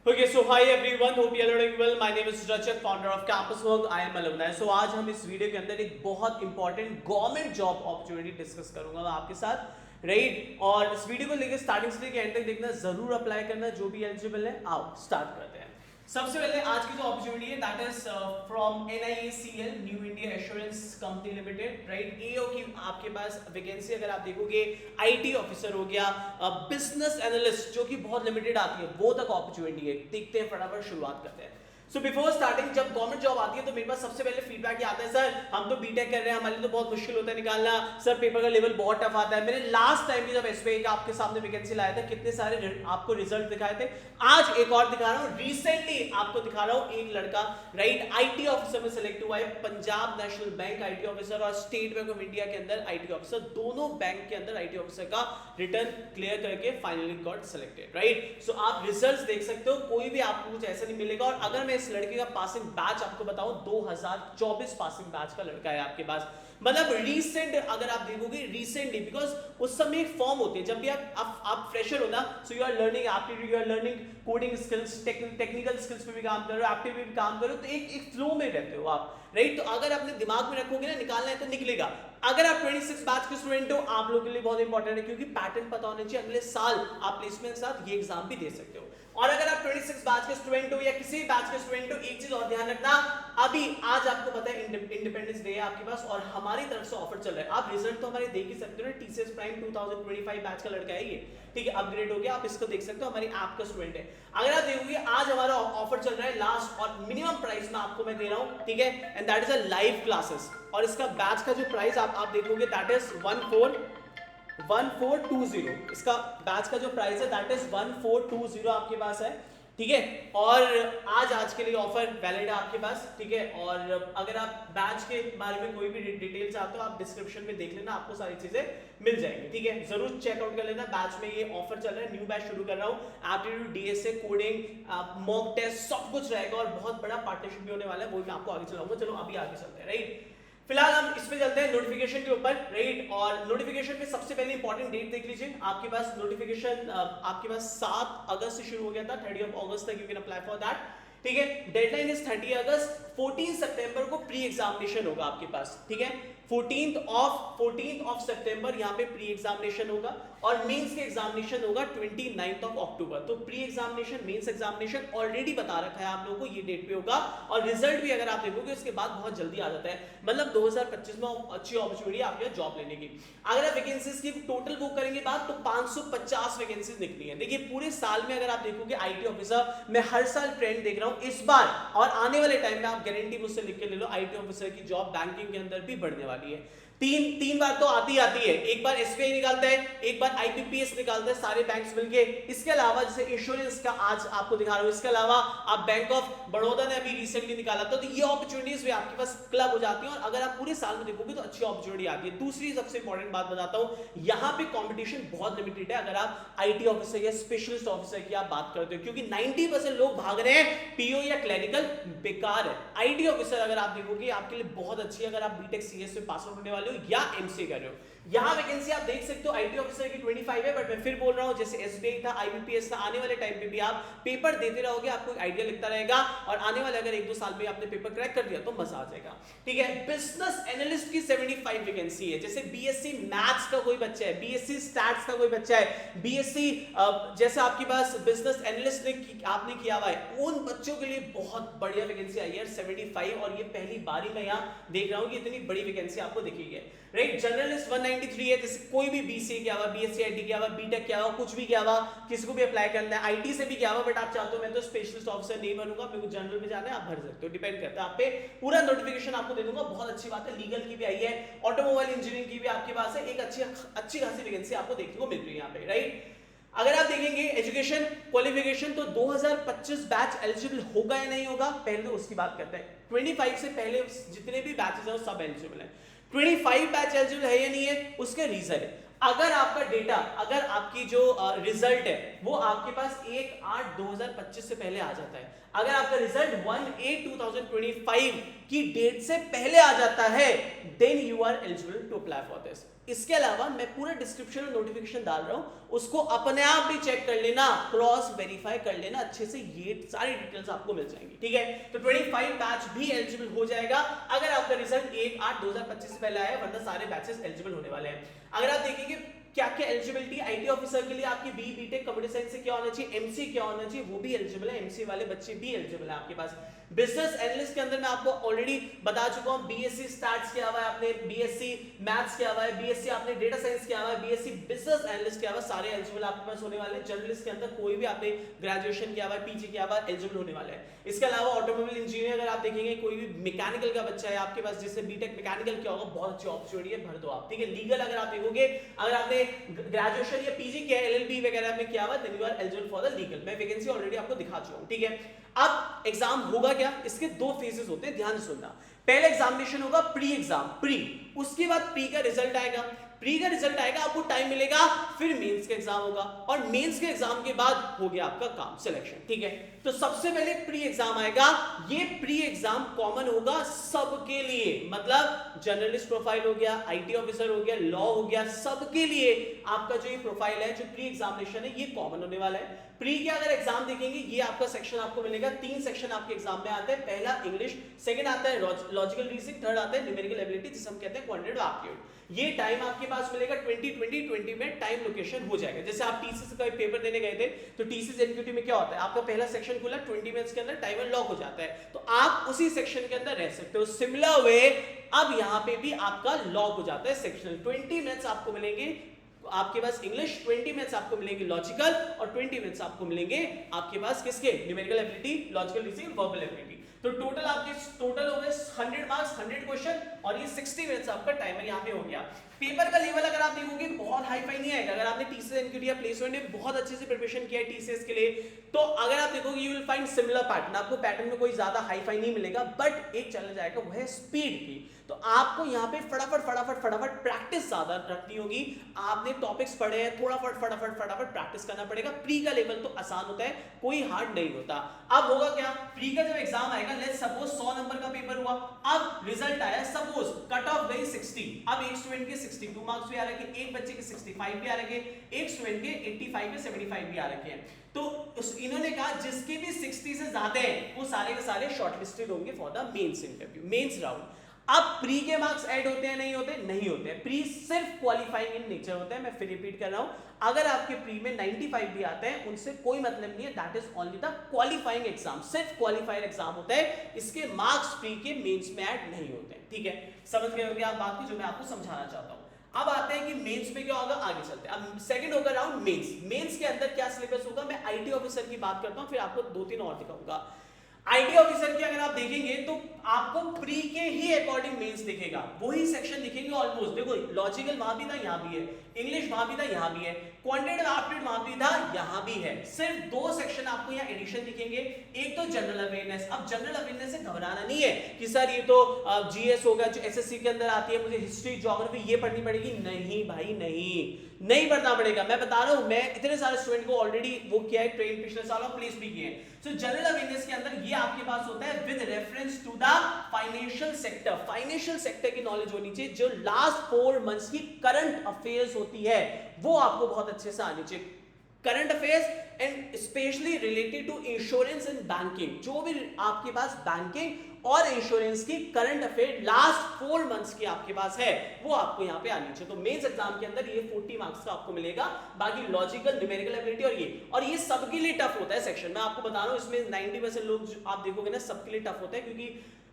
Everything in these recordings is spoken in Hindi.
Okay, so hi everyone, hope you are doing well. My name is Rachit, founder of Campus Work. I am alumni. So आज हम इस वीडियो के अंदर एक बहुत important government job opportunity discuss करूंगा आपके साथ, राइट। और इस वीडियो को लेकर स्टार्टिंग से लेकर एंड तक देखना, जरूर अप्लाई करना जो भी एलिजिबल है। आओ स्टार्ट करते हैं। सबसे पहले आज की जो अपॉर्चुनिटी है that is from NIACL, New India Assurance company limited, right. AO की आपके पास वैकेंसी अगर आप देखोगे IT ऑफिसर हो गया, बिजनेस एनालिस्ट जो कि बहुत लिमिटेड आती है, वो तक अपॉर्चुनिटी है। देखते हैं, फटाफट शुरुआत करते हैं। सो बिफोर स्टार्टिंग, जब गवर्नमेंट जॉब आती है तो मेरे पास सबसे पहले फीडबैक आता है, सर हम तो बीटेक कर रहे हैं, हमारे लिए तो बहुत मुश्किल होता है निकालना, सर पेपर का लेवल बहुत टफ आता है। मैंने लास्ट टाइम भी जब SBI का आपके सामने वैकेंसी लाया था, कितने सारे आपको रिजल्ट दिखाए थे। आज एक और दिखा रहा हूँ, रिसेंटली आपको दिखा रहा हूँ एक लड़का, राइट, IT ऑफिसर में सिलेक्ट हुआ है। Punjab national bank IT officer और स्टेट बैंक ऑफ इंडिया के अंदर IT ऑफिसर, दोनों बैंक के अंदर IT ऑफिसर का रिटर्न क्लियर करके फाइनली गॉट सिलेक्टेड, राइट। सो आप रिजल्ट्स देख सकते हो, कोई भी आपको कुछ ऐसा नहीं मिलेगा। और अगर मैं इस लड़के का पासिंग बैच आपको बताऊं, 2024 पासिंग बैच का लड़का है आपके पास, मतलब रीसेंट। अगर आप देखोगे रिसेंटली, बिकॉज उस समय एक फॉर्म होती है जब भी आप फ्रेशर हो ना, so you are learning aptitude, you are learning coding skills, technical skills पे भी काम कर रहे हो, एप्टीट्यूड पे भी काम कर रहे हो, तो एक फ्लो में रहते हो आप, राइट। तो अगर अपने दिमाग में रखोगे ना निकालना है तो निकलेगा। अगर आप 26 बैच के स्टूडेंट हो, आप लोगों के लिए बहुत इंपॉर्टेंट है, क्योंकि पैटर्न पता होना चाहिए। अगले साल आप प्लेसमेंट के साथ ये एग्जाम भी दे सकते हो। और अगर आप 26 बैच के स्टूडेंट हो या किसी बैच के स्टूडेंट हो, एक चीज और ध्यान रखना, अभी आज आपको पता है इंडिपेंडेंस डे है आपके पास और हमारी तरफ से ऑफर चल रहा है। आप रिजल्ट तो हमारे देख ही सकते हो ना, TCS प्राइम 2025 बैच का लड़का है ये, ठीक है, अपग्रेड हो गया, आप इसको देख सकते हो, हमारी ऐप का स्टूडेंट है। अगर आप देखोगे आज हमारा ऑफर चल रहा है लास्ट और मिनिमम प्राइस में आपको मैं दे रहा हूं, ठीक है, and that is a live classes. और इसका बैच का जो प्राइस आप देखोगे दैट इज 1420। इसका बैच का जो प्राइस है दैट इज 1420 आपके पास है, ठीक है। और आज के लिए ऑफर वैलिड है आपके पास, ठीक है। और अगर आप बैच के बारे में कोई भी डिटेल चाहते हो, आप डिस्क्रिप्शन में देख लेना, आपको सारी चीजें मिल जाएंगी, ठीक है। जरूर चेकआउट कर लेना। बैच में ये ऑफर चल रहा है, न्यू बैच शुरू कर रहा हूँ। Aptitude, DSA, coding, mock test सब कुछ रहेगा और बहुत बड़ा पार्टनरशिप भी होने वाला है, वो मैं आपको आगे चलाऊंगा। चलो अभी आगे चलते हैं, राइट। फिलहाल हम इस पे चलते हैं नोटिफिकेशन के ऊपर, राइट। और नोटिफिकेशन में सबसे पहले इंपॉर्टेंट डेट देख लीजिए। आपके पास नोटिफिकेशन आपके पास 7 अगस्त से शुरू हो गया था, 30 अगस्त तक you can apply for that, ठीक है। डेडलाइन इज 30 अगस्त। 14 सितंबर को प्री एग्जामिनेशन होगा आपके पास, ठीक है। 14th ऑफ सितंबर यहाँ पे प्री एग्जामिनेशन होगा और मेंस के एग्जामिनेशन होगा 29th ऑफ अक्टूबर। तो pre examination, mains examination already बता रखा है आप लोगों को, ये डेट पे होगा। और रिजल्ट भी अगर आप देखोगे उसके बाद बहुत जल्दी आ जाता है, मतलब 2025 में अच्छी अपॉर्चुनिटी आपके जॉब लेने की। अगर आप वैकेंसीज की टोटल बुक करेंगे बात, तो 550 वैकेंसीज निकली है। देखिए पूरे साल में अगर आप देखोगे IT ऑफिसर, मैं हर साल ट्रेंड देख रहा हूँ, इस बार और आने वाले टाइम में आप गारंटी मुझसे लिख के ले लो, IT ऑफिसर की जॉब बैंकिंग के अंदर भी बढ़ने वाली है। तीन बार तो आती है। एक बार SBI निकालता है, एक बार IBPS निकालता है, सारे बैंक्स मिलके। इसके अलावा जैसे इंश्योरेंस का आज आपको दिखा रहा हूं, इसके अलावा आप बैंक ऑफ बड़ौदा ने अभी रिसेंटली निकाला था, तो ये अपॉर्चुनिटीज भी आपके पास क्लब हो जाती हैं। और अगर आप पूरे साल में देखोगे तो अच्छी अपॉर्चुनिटी आती है। दूसरी सबसे इंपॉर्टेंट बात बताता हूं, यहाँ पे कॉम्पिटिशन बहुत लिमिटेड है अगर आप IT ऑफिसर या स्पेशलिस्ट ऑफिसर की आप बात करते हो, क्योंकि 90% लोग भाग रहे हैं PO या क्लरिकल, बेकार है। IT ऑफिसर अगर आप देखोगे आपके लिए बहुत अच्छी है, अगर आप BTech CS में पास आउट होने वाले या MCA कर रहे हो। यहां वैकेंसी आप देख सकते हो IT ऑफिसर की 25 है, बट मैं फिर बोल रहा हूं, जैसे SBI था, IBPS था, आने वाले टाइम पे भी आप पेपर देते रहोगे, आपको एक आइडिया लगता रहेगा और आने वाले अगर 1-2 साल में आपने पेपर क्रैक कर दिया तो मजा आ जाएगा, ठीक है। बिजनेस एनालिस्ट की 75 वैकेंसी है। जैसे BSc मैथ्स का कोई बच्चा है, BSc स्टैट्स का कोई बच्चा है, BSc जैसे आपके पास बिजनेस एनालिस्ट ने आपने किया हुआ है, उन बच्चों के लिए बहुत बढ़िया वैकेंसी आई है 75। और ये पहली बार ही मैं यहाँ देख रहा हूँ कि इतनी बड़ी वैकेंसी आपको दिखी है, राइट। जर्नलिस्ट 193 है। जैसे कोई भी BCA किया हुआ, BSc IT किया हुआ, BTech किया हुआ, कुछ भी किया हुआ, किसी को भी अप्लाई करना है, IT से भी किया हुआ, बट आप चाहते हो मैं तो स्पेशलिस्ट ऑफिसर नहीं बनूंगा, मेरे को जनरल में जाना है, आप भर सकते हो, डिपेंड करता है आप पे। पूरा नोटिफिकेशन आपको दे दूंगा, बहुत अच्छी बात है। लीगल की भी आई है, ऑटोमोबाइल इंजीनियरिंग की भी आपके पास है, एक अच्छी खासी वैकेंसी आपको देखने को मिल रही है यहाँ पे, राइट। अगर आप देखेंगे एजुकेशन क्वालिफिकेशन, तो 2025 बैच एलिजिबल होगा या नहीं होगा, पहले तो उसकी बात करते हैं। 25 से पहले जितने भी बैचेस हैं वो सब एलिजिबल है। 25 बैच एलिजिबल है या नहीं है, उसके रीजन है। अगर आपका डेटा, अगर आपकी जो रिजल्ट है वो आपके पास 1/8/2025 से पहले आ जाता है। अगर आपका रिजल्ट 1/8/2025 की डेट से पहले आ जाता है then you are eligible to apply for this. इसके अलावा मैं पूरा डिस्क्रिप्शन और नोटिफिकेशन डाल रहा हूं, उसको अपने आप भी चेक कर लेना, क्रॉस वेरीफाई कर लेना अच्छे से, ये सारी डिटेल्स आपको मिल जाएंगी। ठीक है, तो 25 बैच भी एलिजिबल हो जाएगा अगर आपका रिजल्ट 1/8/2025 से पहले आया, वरना सारे बैचेस एलिजिबल होने वाले हैं। अगर आप देखेंगे क्या क्या एलिजिबिलिटी आईटी ऑफिसर के लिए आपकी बीटेक कंप्यूटर साइंस से क्या होना चाहिए, एमसी क्या होना चाहिए, वो भी एलिजिबल है, एमसी वाले बच्चे भी एलिजिबल है आपके पास। बिजनेस एनालिस्ट के अंदर मैं आपको ऑलरेडी बता चुका हूं, बीएससी स्टैट्स किया हुआ है आपने, बीएससी मैथ्स किया हुआ है, बीएससी आपने डेटा साइंस किया हुआ है, बीएससी बिजनेस एनालिस्ट किया हुआ है, सारे एलिजिबल आपके पास होने वाले हैं। जर्नलिस्ट के अंदर कोई भी आपने ग्रेजुएशन किया हुआ है, पीजी किया हुआ है, एलिजिबल होने वाला है। इसके अलावा ऑटोमोबाइल इंजीनियर अगर आप देखेंगे, कोई भी मैकेनिकल का बच्चा है आपके पास जिससे बीटेक मैकेनिकल किया होगा, बहुत अच्छी अपॉर्चुनिटी है, भर दो आप। ठीक है, लीगल अगर आप देखोगे, अगर आपने ग्रेजुएशन या पीजी किया, एलएलबी वगैरह में किया हुआ, then you are eligible for the legal. मैं वैकेंसी ऑलरेडी आपको दिखा चुका हूं। ठीक है, अब एग्जाम होगा क्या, इसके दो फेजेस होते हैं, ध्यान से सुनना। पहले एग्जामिनेशन होगा प्री एग्जाम, प्री, उसके बाद प्री का रिजल्ट आएगा, प्री का रिजल्ट आएगा, आपको टाइम मिलेगा, फिर मेंस का एग्जाम होगा, और मेंस के एग्जाम के बाद हो गया आपका काम, सिलेक्शन। ठीक है, तो सबसे पहले प्री एग्जाम आएगा, ये प्री एग्जाम कॉमन होगा सबके लिए, मतलब जर्नलिस्ट प्रोफाइल हो गया, आईटी ऑफिसर हो गया, लॉ हो गया, सबके लिए आपका जो ये प्रोफाइल है, जो प्री एग्जामिनेशन है, ये कॉमन होने वाला है। प्री के अगर एग्जाम देखेंगे, ये आपका सेक्शन आपको मिलेगा, 3 सेक्शन आपके एग्जाम में आते हैं। पहला इंग्लिश, सेकंड आता है लॉजिकल रीजनिंग, थर्ड आता है न्यूमेरिकल एबिलिटी, जिसे हम कहते हैं क्वांटिटेटिव एप्टीट्यूड। ये टाइम आपके पास मिलेगा 20 में टाइम लोकेशन हो जाएगा। जैसे आप टीसीएस का पेपर देने गए थे, तो टीसीएस एनक्यूटी में क्या होता है, आपका पहला सेक्शन खुला, 20 मिनट्स के अंदर टाइमर लॉक हो जाता है, तो आप उसी सेक्शन के अंदर रह सकते हो। सिमिलर वे अब यहां पे भी आपका लॉक हो जाता है सेक्शनल। 20 मिनट्स आपको मिलेंगे आपके पास इंग्लिश, 20 मिनट्स आपको मिलेंगे लॉजिकल, और 20 मिनट्स आपको मिलेंगे आपके पास किसके, numerical ability, logical reasoning, verbal ability. तो टोटल आपके टोटल हो गए 100 मार्क्स, 100 क्वेश्चन, और ये 60 मिनट्स आपका टाइमर यहाँ पे हो गया। पेपर का लेवल अगर आप देखोगे बहुत हाई फाई नहीं आएगा। अगर आपने टीसीएस एनक्यूटी या प्लेसमेंट में बहुत अच्छे से प्रिपरेशन किया है टीसीएस के लिए, तो अगर आप देखोगे you will find similar pattern, आपको पैटर्न में कोई ज्यादा हाई फाई नहीं मिलेगा, बट एक चैलेंज आएगा, वो है स्पीड की। तो आपको यहाँ पे फटाफट प्रैक्टिस ज्यादा रखनी होगी। आपने टॉपिक्स पढ़े हैं, थोड़ा फटाफट प्रैक्टिस करना पड़ेगा। प्री का लेवल तो आसान होता है, कोई हार्ड नहीं होता। अब होगा क्या, प्री का जब एग्जाम आएगा, लेट्स सपोज 100 नंबर का पेपर हुआ, अब रिजल्ट आया, सपोज कट ऑफ गई 60, अब एक स्टूडेंट के 62 मार्क्स भी आ रखे, एक बच्चे के 65 भी आ रखे, एक स्टूडेंट के 85 के 75 भी आ रखे हैं। तो इन्होंने कहा जिसके भी 60 से ज्यादा है, वो सारे के सारे शॉर्टलिस्टेड होंगे for the mains interview, mains round. अब प्री के मार्क्स ऐड होते हैं, नहीं होते, नहीं होते हैं। प्री सिर्फ क्वालिफाइंग इन नेचर होता है। मैं फिर रिपीट कर रहा हूं, अगर आपके प्री में 95 भी आते हैं, उनसे कोई मतलब नहीं है, that is only the qualifying exam, सिर्फ क्वालिफाइड एग्जाम होता है, इसके मार्क्स प्री के मेंस में ऐड नहीं होते हैं। ठीक है, समझ गए होंगे आप बात को, जो मैं आपको समझाना चाहता हूं। अब आते हैं कि मेंस में क्या होगा, आगे चलते हैं। अब सेकंड होगा राउंड मेंस। मेंस के अंदर क्या सिलेबस होगा, मैं आईटी ऑफिसर की बात करता हूं, फिर आपको 2-3 और दिखाऊंगा। आईटी ऑफिसर की अगर आप देखेंगे तो आपको प्री के ही अकॉर्डिंग मेंस दिखेगा, वही सेक्शन दिखेंगे ऑलमोस्ट। देखो लॉजिकल वहां भी था, यहां भी है, इंग्लिश वहां भी था, यहां भी है, क्वांटिटेटिव एप्टीट्यूड वहां भी था, यहां भी है। सिर्फ 2 सेक्शन आपको यहां एडिशन दिखेंगे, एक तो जनरल अवेयरनेस। अब जनरल अवेयरनेस से घबराना नहीं है कि सर ये तो जीएस होगा, जो एसएससी के अंदर आती है, मुझे हिस्ट्री ज्योग्राफी ये पढ़नी पड़ेगी। नहीं भाई, नहीं पढ़ना पड़ेगा। मैं बता रहा हूं, मैं इतने सारे स्टूडेंट को ऑलरेडी वो किया है, ट्रेन पिछले साल और प्लेस भी किए हैं। सो जनरल अवेयरनेस के अंदर ये आपके पास होता है with reference to the financial sector. Financial sector की नॉलेज होनी चाहिए, जो लास्ट 4 मंथ्स की करंट अफेयर्स होती है वो आपको बहुत अच्छे से आनी चाहिए। Current affairs and specially related to insurance and banking, जो भी आपके पास बैंकिंग और इंश्योरेंस की करंट अफेयर लास्ट 4 मंथ्स की आपके पास है, वो आपको यहाँ पे आनी चाहिए। तो मेंस एग्जाम के अंदर ये 40 मार्क्स का आपको मिलेगा। बाकी लॉजिकल, न्यूमेरिकल एबिलिटी और ये सबके लिए टफ होता है सेक्शन। मैं आपको बता रहा हूँ, इसमें 90% लोग आप देखोगे ना, सबके लिए टफ होता है, क्योंकि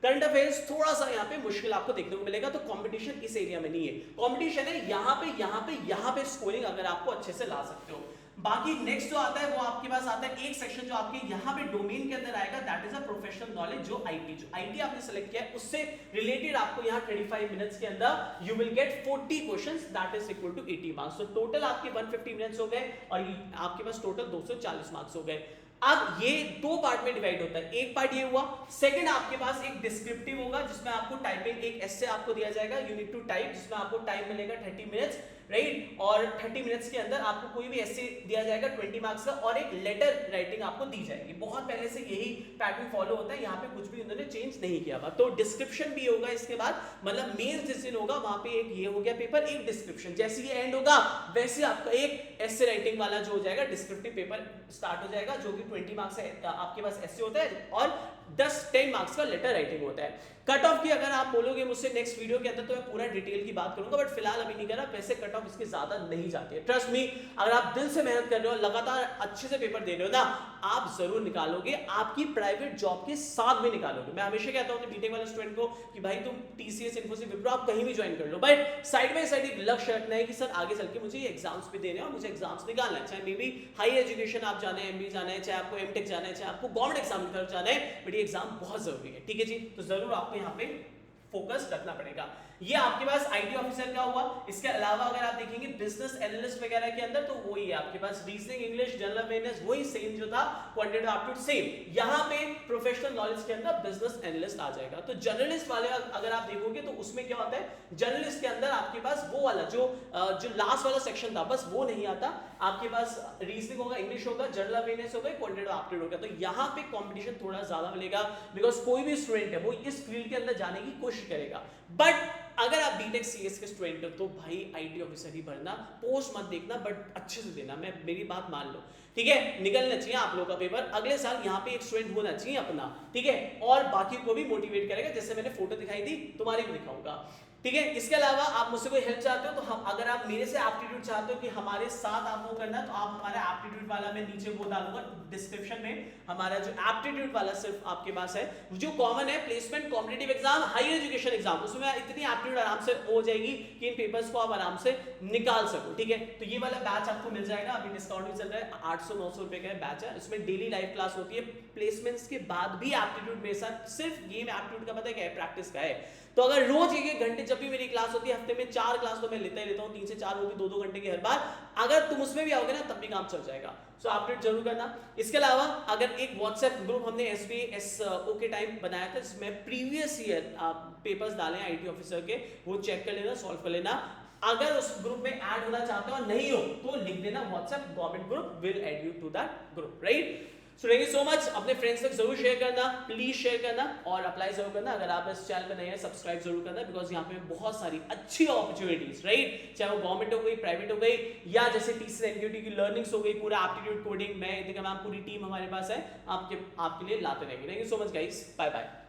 करंट अफेयर्स थोड़ा सा यहाँ पे मुश्किल आपको देखने को मिलेगा। तो कंपटीशन इस एरिया में नहीं है, कंपटीशन है यहाँ पे स्कोरिंग अगर आपको अच्छे से ला सकते हो। बाकी नेक्स्ट जो आता है वो आपके पास आता है एक सेक्शन जो आपके यहाँ पे डोमेन के अंदर आएगा, that is a professional knowledge. जो आईटी आपने सेलेक्ट किया है उससे रिलेटेड आपको यहाँ 35 मिनट्स के अंदर you will get 40 questions, that is equal to 80 marks. तो टोटल आपके 150 मिनट्स हो गए और आपके पास टोटल 240 मार्क्स हो गए। अब ये 2 पार्ट में डिवाइड होता है, एक पार्ट ये हुआ, सेकंड आपके पास एक डिस्क्रिप्टिव होगा जिसमें आपको टाइपिंग एक एस्से आपको दिया जाएगा, यू नीड टू टाइप, जिसमें आपको टाइम मिलेगा 30 मिनट्स। राइट। और 30 मिनट्स के अंदर आपको कोई भी ऐसे दिया जाएगा 20 मार्क्स का, और एक लेटर राइटिंग आपको दी जाएगी। बहुत पहले से यही पैटर्न फॉलो होता है, यहाँ पे कुछ भी उन्होंने चेंज नहीं किया हुआ। तो डिस्क्रिप्शन भी होगा इसके बाद, मतलब मेंस जिस दिन होगा वहां पे एक ये हो गया पेपर, एक डिस्क्रिप्शन, जैसे ये एंड होगा वैसे आपका एक एसे राइटिंग वाला जो हो जाएगा, डिस्क्रिप्टिव पेपर स्टार्ट हो जाएगा, जो कि 20 मार्क्स आपके पास ऐसे होता है, और 10 मार्क्स का लेटर राइटिंग होता है। कट ऑफ की अगर आप बोलोगे मुझसे नेक्स्ट वीडियो के अंदर तो मैं पूरा डिटेल की बात करूंगा, बट फिलहाल अभी नहीं कर रहा। वैसे कट ऑफ इसके ज्यादा नहीं जाती है, ट्रस्ट मी। अगर आप दिल से मेहनत कर रहे हो, लगातार अच्छे से पेपर दे रहे हो ना, आप जरूर निकालोगे, आपकी प्राइवेट जॉब के साथ भी निकालोगे। मैं हमेशा कहता हूं अपने बीटेक वाले स्टूडेंट को कि भाई तुम टीसीएस, इन्फोसिस, विप्रो आप कहीं भी ज्वाइन कर लो, बट साइड बाय साइड एक लक्ष्य रखना है कि सर आगे चल के मुझे ये एग्जाम्स भी देने हैं और मुझे एग्जाम्स निकालना है, चाहे मे बी हाई एजुकेशन आप जाना है, एमबीए जाना है, चाहे आपको एमटेक जाना है, चाहे आपको गवर्नमेंट एग्जाम की तरफ जाना है, बट ये एग्जाम बहुत जरूरी है, ठीक है जी। तो जरूर आपको यहाँ पे फोकस रखना पड़ेगा। ये आपके पास आईटी ऑफिसर का हुआ। इसके अलावा अगर आप देखेंगे बिजनेस एनालिस्ट वगैरह के अंदर, तो वही है आपके पास रीजनिंग, इंग्लिश, जनरल अवेयरनेस, वही सेम जो था, क्वांटिटेटिव एप्टीट्यूड सेम। यहाँ पे प्रोफेशनल नॉलेज के अंदर बिजनेस एनालिस्ट आ जाएगा। तो जर्नलिस्ट वाले अगर आप देखोगे तो उसमें क्या होता है, जर्नलिस्ट के अंदर आपके पास वो वाला जो लास्ट वाला सेक्शन था, बस वो नहीं आता। आपके पास रीजनिंग होगा, इंग्लिश होगा, जनरल अवेयरनेस होगा, क्वांटिटेटिव एप्टीट्यूड होगा। तो यहाँ पे कंपटीशन थोड़ा ज्यादा मिलेगा, बिकॉज कोई भी स्टूडेंट है वो इस फील्ड के अंदर जाने की कोशिश करेगा। बट अगर आप बीटेक सीएस के स्टूडेंट हो तो भाई आईटी ऑफिसर ही भरना, पोस्ट मत देखना, बट अच्छे से देना, मैं मेरी बात मान लो, ठीक है। निकलना चाहिए आप लोगों का पेपर अगले साल, यहाँ पे एक स्टूडेंट होना चाहिए अपना, ठीक है, और बाकी को भी मोटिवेट करेगा, जैसे मैंने फोटो दिखाई थी तुम्हारे भी दिखाऊंगा, ठीक है। इसके अलावा आप मुझसे कोई हेल्प चाहते हो तो हम, अगर आप मेरे से एप्टीट्यूड चाहते हो कि हमारे साथ आप वो करना, तो आप हमारा एप्टीट्यूड वाला मैं नीचे वो डालूंगा डिस्क्रिप्शन में, हमारा जो एप्टीट्यूड वाला सिर्फ आपके पास है, जो कॉमन है, placement, competitive exam, higher education exam, उसमें इतनी एप्टीट्यूड आराम से हो जाएगी कि इन पेपर्स को आप आराम से निकाल सको, ठीक है। तो ये वाला बैच आपको मिल जाएगा, अभी डिस्काउंट भी चल रहा है, 800-900 रुपए का बैच है। इसमें डेली लाइव क्लास होती है, प्लेसमेंट्स के बाद भी एप्टीट्यूड मेरे साथ, सिर्फ गेम एप्टीट्यूड का पता है क्या है, प्रैक्टिस का है। तो अगर रोज 1-1 घंटे जब भी मेरी क्लास होती है, हफ्ते में 4 क्लास तो मैं लेता ही लेता हूँ, 3 से 4 वो भी 2-2 घंटे की हर बार, अगर तुम उसमें भी आओगे ना तब भी काम चल जाएगा। सो अपडेट जरूर करना। इसके अलावा अगर एक व्हाट्सएप ग्रुप हमने SBSO के टाइम बनाया था, जिसमें प्रीवियस ईयर पेपर्स डाले हैं आईटी ऑफिसर के, वो चेक कर लेना, सॉल्व कर लेना। अगर उस ग्रुप में ऐड होना चाहते हो और नहीं हो तो लिख देना WhatsApp government group will add you to that group, right. So thank you so much. अपने फ्रेंड्स तक जरूर शेयर करना, प्लीज शेयर करना, और अप्लाई जरूर करना। अगर आप इस चैनल पर नए हैं सब्सक्राइब जरूर करना, बिकॉज यहाँ पे बहुत सारी अच्छी अपॉर्चुनिटीज, राइट, चाहे वो गवर्नमेंट हो गई, प्राइवेट हो गई, या जैसे टीसीएस एनक्यूटी की लर्निंग्स हो गई, पूरा एप्टीट्यूड कोडिंग, मैं देखा मैम पूरी टीम हमारे पास है आपके लिए लाते रहेंगे। Thank you so much guys, bye bye.